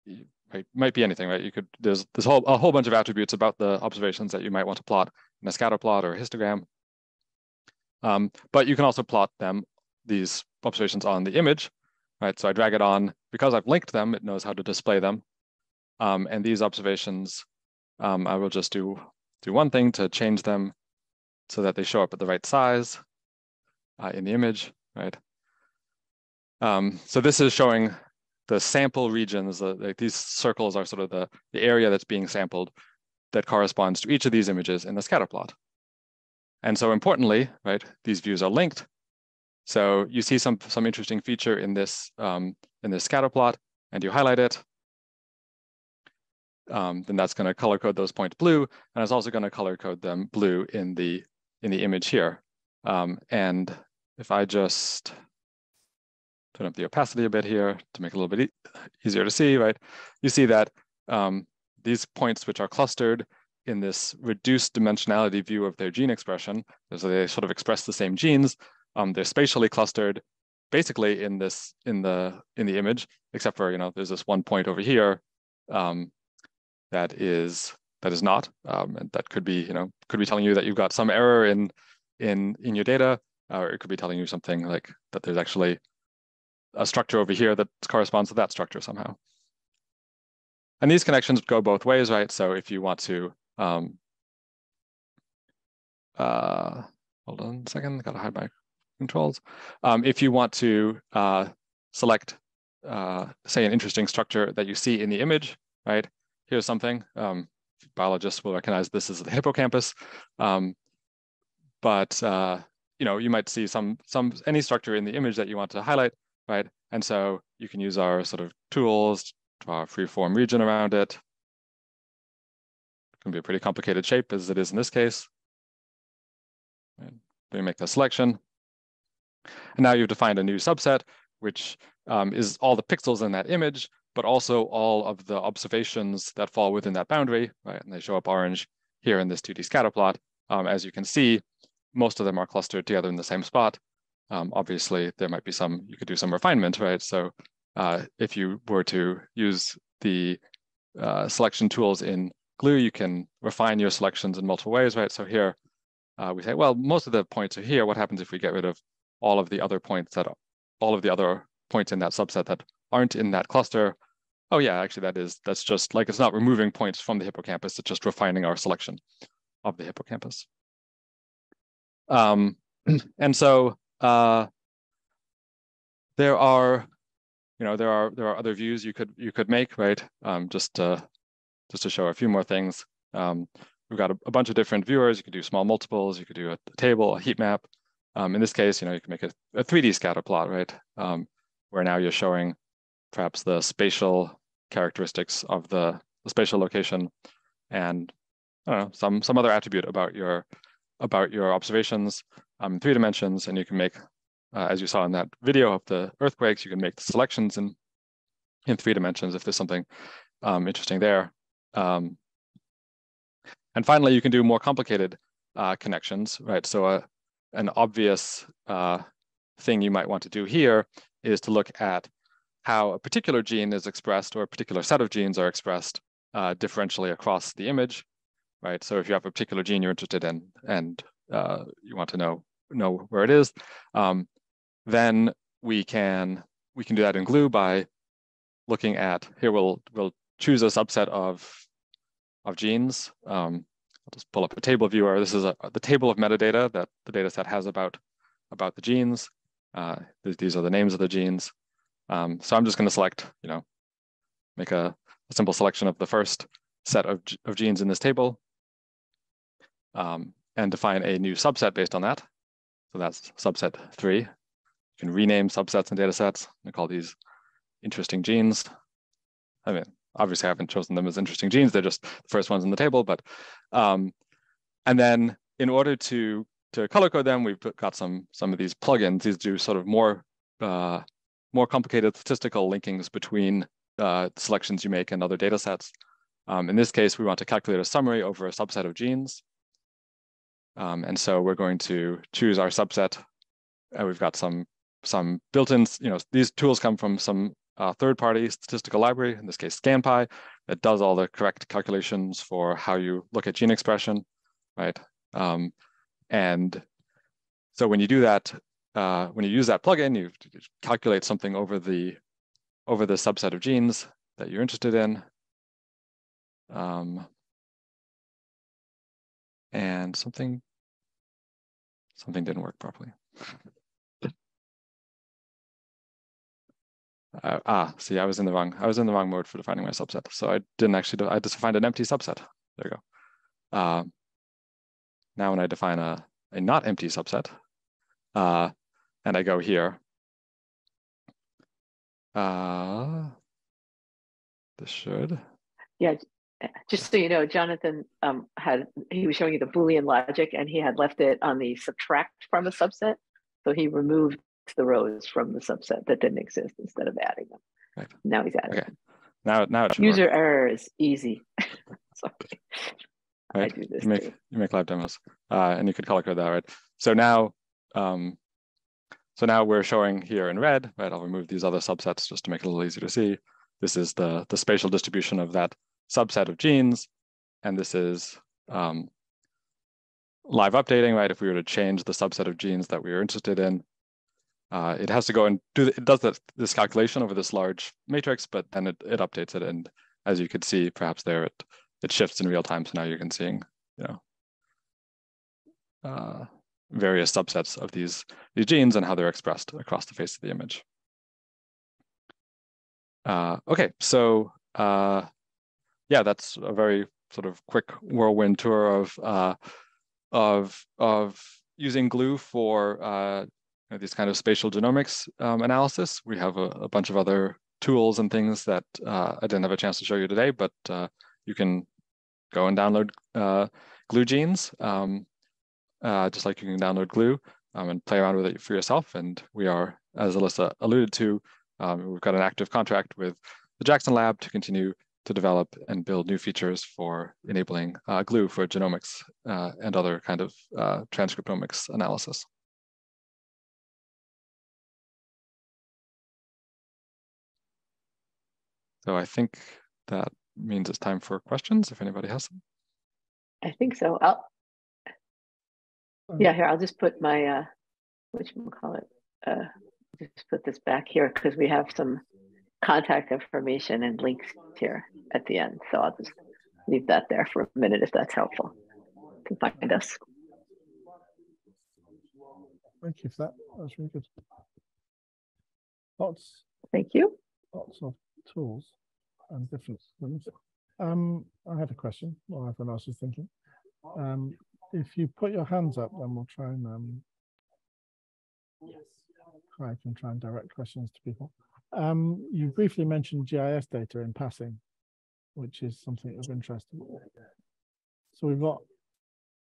It might be anything, right? There's a whole bunch of attributes about the observations that you might want to plot in a scatter plot or a histogram. But you can also plot these observations on the image, right? So I drag it on. Because I've linked them, it knows how to display them. And these observations, I will just do one thing to change them so that they show up at the right size in the image, right? So this is showing the sample regions. These circles are sort of the area that's being sampled that corresponds to each of these images in the scatter plot. And so importantly, right, these views are linked. So you see some interesting feature in this scatter plot, and you highlight it. Then that's going to color code those points blue, and it's also going to color code them blue in the image here. And if I just turn up the opacity a bit here to make it a little bit easier to see, right? You see that these points which are clustered in this reduced dimensionality view of their gene expression, so they sort of express the same genes. They're spatially clustered, basically in the image, except for there's this one point over here that is not, and that could be telling you that you've got some error in your data, or it could be telling you something like that there's actually a structure over here that corresponds to that structure somehow. And these connections go both ways, right? So if you want to, hold on a second, gotta hide my controls. If you want to select, say, an interesting structure that you see in the image, right? Here's something. Biologists will recognize this as the hippocampus, but you might see any structure in the image that you want to highlight, right? And so you can use our sort of tools, draw a free-form region around it, can be a pretty complicated shape as it is in this case. And we make the selection. And now you've defined a new subset, which is all the pixels in that image, but also all of the observations that fall within that boundary, right? And they show up orange here in this 2D scatter plot. As you can see, most of them are clustered together in the same spot. Obviously, there might be some, you could do some refinement, right? So if you were to use the selection tools in Glue, you can refine your selections in multiple ways, right? So here we say, well, most of the points are here. What happens if we get rid of all of the other points in that subset that aren't in that cluster? Oh yeah, actually that's just like, it's not removing points from the hippocampus, it's just refining our selection of the hippocampus. And so there are other views you could make, right? Just to show a few more things. We've got a bunch of different viewers. You could do small multiples. You could do a table, a heat map. In this case, you can make a 3D scatter plot, right? Where now you're showing perhaps the spatial characteristics of the spatial location, and I don't know, some other attribute about your observations in 3 dimensions. And you can make, as you saw in that video of the earthquakes, you can make the selections in 3 dimensions if there's something interesting there. And finally, you can do more complicated connections, right? So an obvious thing you might want to do here is to look at how a particular gene is expressed, or a particular set of genes are expressed differentially across the image, right? So if you have a particular gene you're interested in and you want to know where it is, then we can do that in Glue by looking at, here we'll choose a subset of genes. I'll just pull up a table viewer. This is the table of metadata that the data set has about the genes. These are the names of the genes. So I'm just going to select, make a simple selection of the first set of genes in this table, and define a new subset based on that. So that's subset 3. You can rename subsets and data sets and call these interesting genes. I mean, obviously I haven't chosen them as interesting genes. They're just the first ones in the table, but, and then in order to color code them, we've got some of these plugins. These do sort of more complicated statistical linkings between selections you make and other data sets. In this case, we want to calculate a summary over a subset of genes. And so we're going to choose our subset. We've got some built-in, these tools come from some third-party statistical library, in this case ScanPy, that does all the correct calculations for how you look at gene expression, right? And so when you do that, when you use that plugin, you calculate something over the subset of genes that you're interested in. And something didn't work properly. See, I was in the wrong mode for defining my subset. So I didn't actually, I just defined an empty subset. There you go. Now when I define a not empty subset, and I go here, this should. Yeah, just so you know, Jonathan he was showing you the Boolean logic, and he had left it on the subtract from a subset. So he removed the rows from the subset that didn't exist instead of adding them. Right. Now he's adding them. Now it should User work. error is easy. Sorry. Right. I do this you make live demos, and you could color code that, right? So now we're showing here in red, right? I'll remove these other subsets just to make it a little easier to see. This is the spatial distribution of that subset of genes, and this is live updating, right? If we were to change the subset of genes that we were interested in, it has to go and it does this calculation over this large matrix, but then it updates it, and as you could see, perhaps there it shifts in real time. So now you can see, various subsets of these genes and how they're expressed across the face of the image. Okay, so yeah, that's a very sort of quick whirlwind tour of using Glue for these kind of spatial genomics analysis. We have a bunch of other tools and things that I didn't have a chance to show you today, but you can go and download glue genes, just like you can download glue and play around with it for yourself. And we are, as Alyssa alluded to, we've got an active contract with the Jackson Lab to continue to develop and build new features for enabling glue for genomics and other kind of transcriptomics analysis. So I think that means it's time for questions, if anybody has them. I think so. Yeah, here, I'll just put my, whatchamacallit, just put this back here because we have some contact information and links here at the end. So I'll just leave that there for a minute if that's helpful. You can find us. Thank you for that. That's really good. Lots. Thank you. Lots of tools and different things. I had a question while everyone else is thinking. If you put your hands up, then we'll try and I can try and direct questions to people. You briefly mentioned GIS data in passing, which is something of interest. So we've got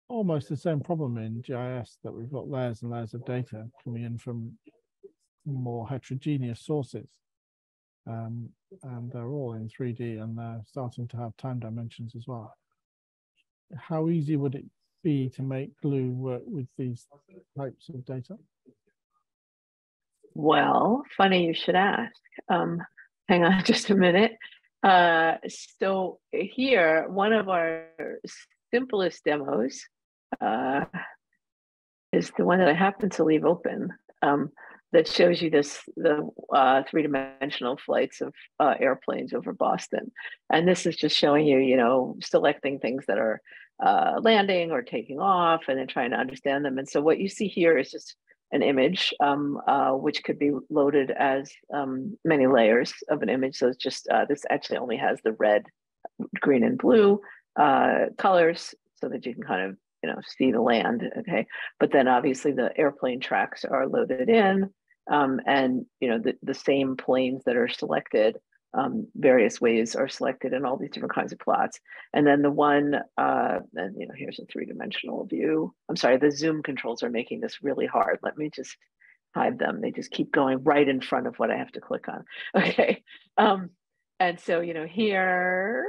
almost the same problem in GIS, that we've got layers and layers of data coming in from more heterogeneous sources. And they're all in 3D and they're starting to have time dimensions as well. How easy would it be to make glue work with these types of data? Well, funny you should ask. Hang on just a minute. So here, one of our simplest demos is the one that I happen to leave open, that shows you the three-dimensional flights of airplanes over Boston. And this is just showing you, selecting things that are landing or taking off and then trying to understand them. And so what you see here is just an image, which could be loaded as many layers of an image. So it's just, this actually only has the red, green, and blue colors so that you can kind of, see the land, okay? But then obviously the airplane tracks are loaded in, and, the same planes that are selected, various ways are selected in all these different kinds of plots. And then the one, here's a three-dimensional view. I'm sorry, the zoom controls are making this really hard. Let me just hide them. They just keep going right in front of what I have to click on. Okay. And so, here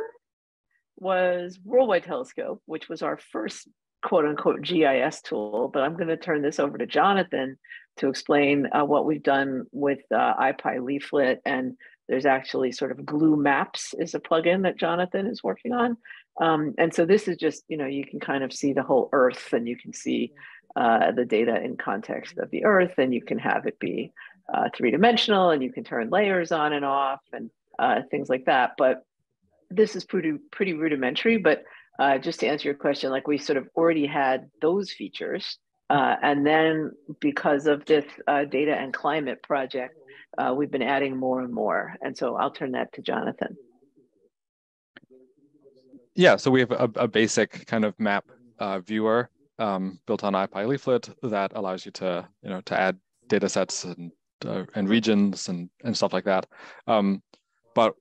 was Worldwide Telescope, which was our first quote unquote GIS tool, but I'm going to turn this over to Jonathan to explain what we've done with IPy Leaflet. And there's actually sort of Glue Maps is a plugin that Jonathan is working on. And so this is just, you can kind of see the whole Earth, and you can see the data in context of the Earth, and you can have it be three-dimensional, and you can turn layers on and off and things like that. But this is pretty rudimentary, but just to answer your question, like we sort of already had those features. And then because of this data and climate project, we've been adding more and more. And so I'll turn that to Jonathan. Yeah, so we have a basic kind of map viewer built on IPy Leaflet that allows you to, to add data sets and regions and stuff like that. But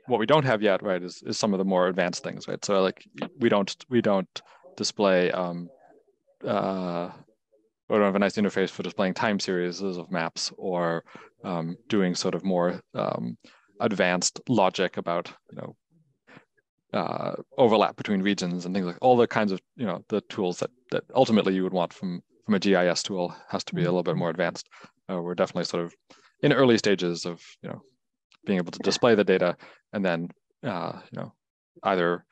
what we don't have yet, right, is some of the more advanced things, right? So like we don't display we don't have a nice interface for displaying time series of maps or doing sort of more advanced logic about overlap between regions and things like all the kinds of the tools that ultimately you would want from a GIS tool has to be a little bit more advanced. We're definitely sort of in early stages of being able to display the data, and then either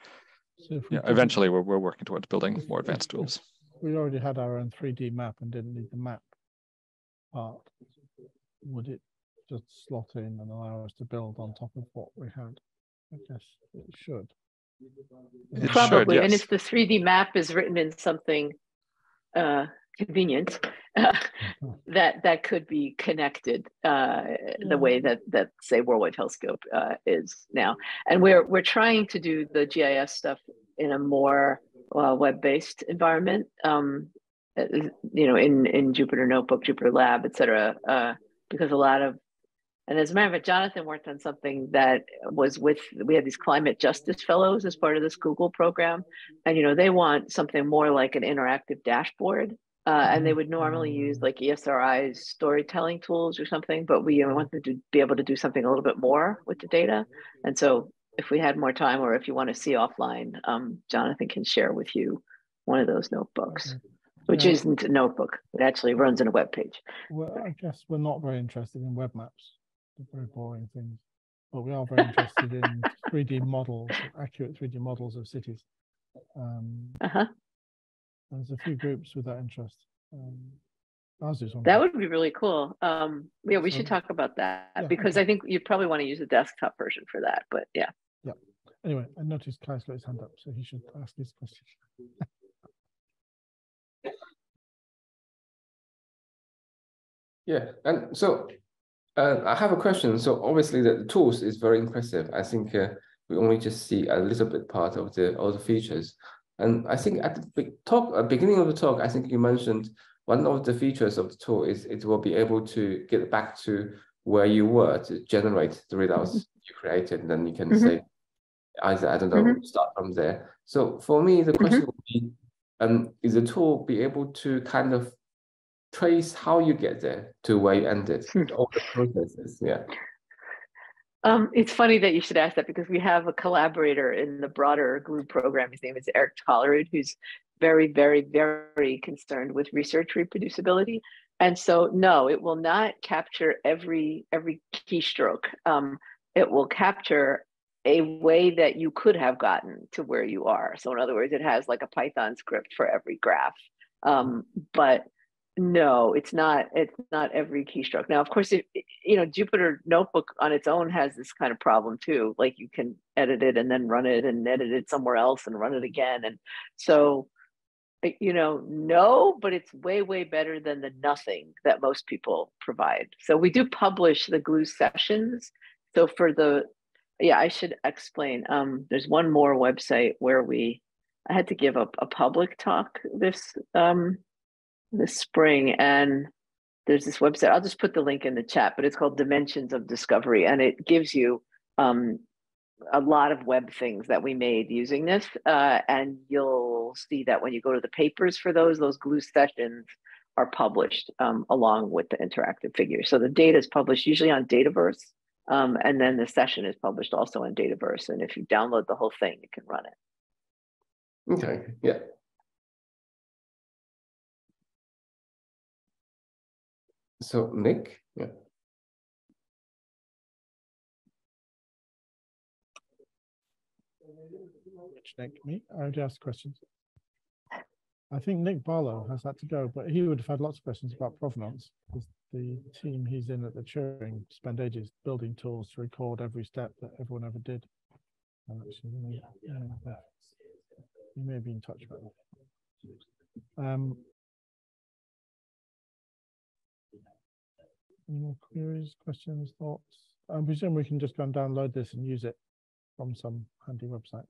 eventually we're working towards building more advanced tools. We already had our own 3D map and didn't need the map part. Would it just slot in and allow us to build on top of what we had? I guess it should. Probably, yes. And if the 3D map is written in something convenient, that could be connected the way that say Worldwide Telescope is now. And we're trying to do the GIS stuff in a more web-based environment, in Jupyter Notebook, Jupyter Lab, et cetera, because a lot of And as a matter of fact, Jonathan worked on something that was we had these climate justice fellows as part of this Google program. And, they want something more like an interactive dashboard. And they would normally use like ESRI's storytelling tools or something, but we wanted to be able to do something a little bit more with the data. And so if we had more time, or if you want to see offline, Jonathan can share with you one of those notebooks, which isn't a notebook. It actually runs in a web page. Well, I guess we're not very interested in web maps. They're very boring things. But we are very interested in 3D models, accurate 3D models of cities. There's a few groups with that interest. That would be really cool. Yeah, we should talk about that, because I think you'd probably want to use a desktop version for that, but yeah. Yeah. Anyway, I noticed Kai's got his hand up, so he should ask his question. Yeah, and so I have a question. So obviously the tools is very impressive. I think we only just see a little bit part of all the features. And I think at the beginning of the talk, I think you mentioned one of the features of the tool is it will be able to get back to where you were to generate the results you created. And then you can say, either, I don't know, start from there. So for me, the question would be, is the tool be able to kind of trace how you get there to where you ended, all the processes? Yeah. It's funny that you should ask that, because we have a collaborator in the broader GLUE program. His name is Eric Tollerud, who's very, very, very concerned with research reproducibility. And so, no, it will not capture every keystroke. It will capture a way that you could have gotten to where you are. So in other words, it has like a Python script for every graph. But no, it's not every keystroke. Now, of course, Jupyter Notebook on its own has this kind of problem too. Like you can edit it and then run it and edit it somewhere else and run it again. And so, no, but it's way, way better than the nothing that most people provide. So we do publish the GLUE sessions. So I should explain. There's one more website where I had to give a public talk this spring, and there's this website. I'll just put the link in the chat, but it's called Dimensions of Discovery, and it gives you a lot of web things that we made using this, and you'll see that when you go to the papers for those GLUE sessions are published along with the interactive figures. So the data is published usually on Dataverse, and then the session is published also on Dataverse, and if you download the whole thing, you can run it. Okay, yeah. So Nick, yeah. Which Nick? Me? I already asked questions. I think Nick Barlow has had to go, but he would have had lots of questions about provenance, because the team he's in at the Turing spend ages building tools to record every step that everyone ever did. Actually, you may be in touch about that. Any more queries, questions, thoughts? I presume we can just go and download this and use it from some handy website.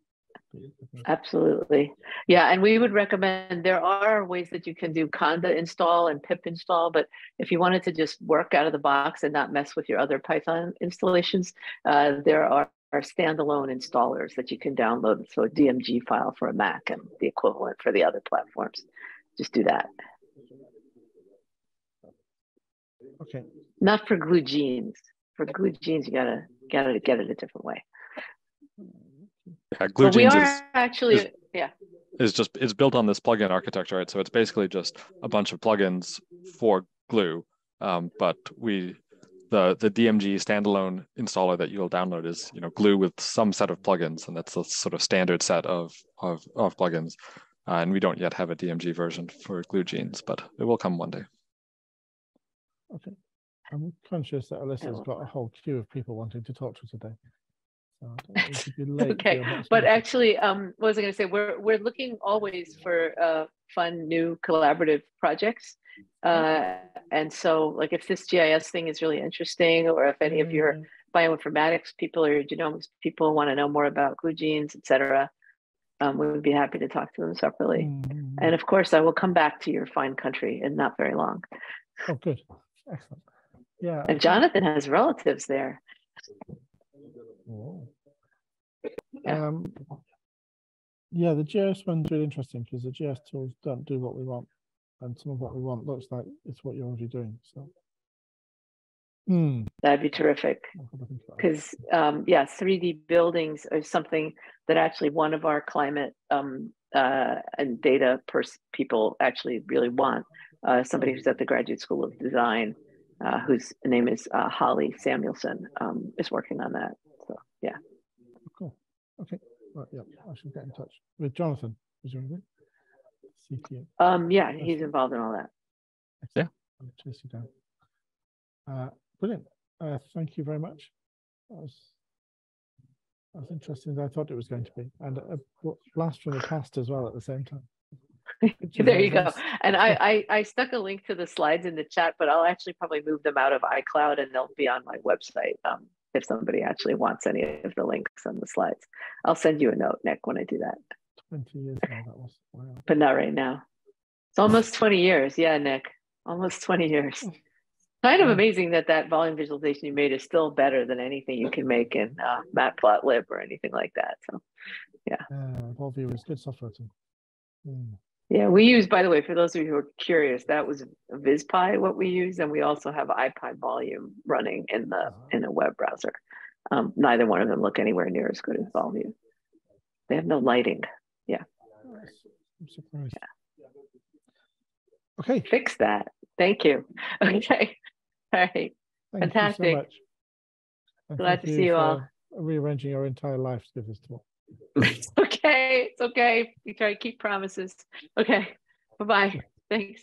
Absolutely. Yeah, and we would recommend, there are ways that you can do conda install and pip install, but if you wanted to just work out of the box and not mess with your other Python installations, there are standalone installers that you can download. So a DMG file for a Mac and the equivalent for the other platforms. Just do that. Okay. Not for GLUE genes. For GLUE genes, you gotta get it a different way. Yeah, GLUE genes is built on this plugin architecture, right? So it's basically just a bunch of plugins for GLUE, but the DMG standalone installer that you'll download is GLUE with some set of plugins, and that's a sort of standard set of plugins. And we don't yet have a DMG version for GLUE genes, but it will come one day. Okay. I'm conscious that Alyssa's got a whole queue of people wanting to talk to her today. So I don't want to be late. Okay, but actually, what was I going to say? We're looking always for fun, new collaborative projects. And so, like, if this GIS thing is really interesting, or if any of your bioinformatics people or your genomics people want to know more about GLUE genes, etc., we would be happy to talk to them separately. And of course, I will come back to your fine country in not very long. Oh, good. Excellent. Yeah. And Jonathan has relatives there. Oh. Yeah. Yeah, the GIS one's really interesting because the GIS tools don't do what we want, and some of what we want looks like it's what you're already doing. So That'd be terrific. Because yeah, 3D buildings are something that actually one of our climate and data people actually really want. Somebody who's at the Graduate School of Design, whose name is Holly Samuelson, is working on that. So yeah. Cool. Okay. Right, yeah, I should get in touch with Jonathan. Presumably. CTO. Yeah, he's involved in all that. Yeah. I'll chase you down. Brilliant. Thank you very much. That was interesting as I thought it was going to be, and a blast from the past as well at the same time. There you go. And I stuck a link to the slides in the chat, but I'll actually probably move them out of iCloud and they'll be on my website if somebody actually wants any of the links on the slides. I'll send you a note, Nick, when I do that. 20 years now, that was. Wow. But not right now. It's almost 20 years. Yeah, Nick, almost 20 years. Kind of amazing that volume visualization you made is still better than anything you can make in Matplotlib or anything like that. So, yeah. Volview is good software too. Yeah, we use, by the way, for those of you who are curious, that was VizTIG what we use, and we also have iPy volume running in a web browser. Neither one of them look anywhere near as good as Volview. They have no lighting. Yeah. I'm surprised. Yeah. Okay. Fix that. Thank you. Okay. All right. Thank Fantastic. You so much. And glad to see you all. Rearranging your entire life to give this talk. It's okay. It's okay. We try to keep promises. Okay. Bye-bye. Thanks.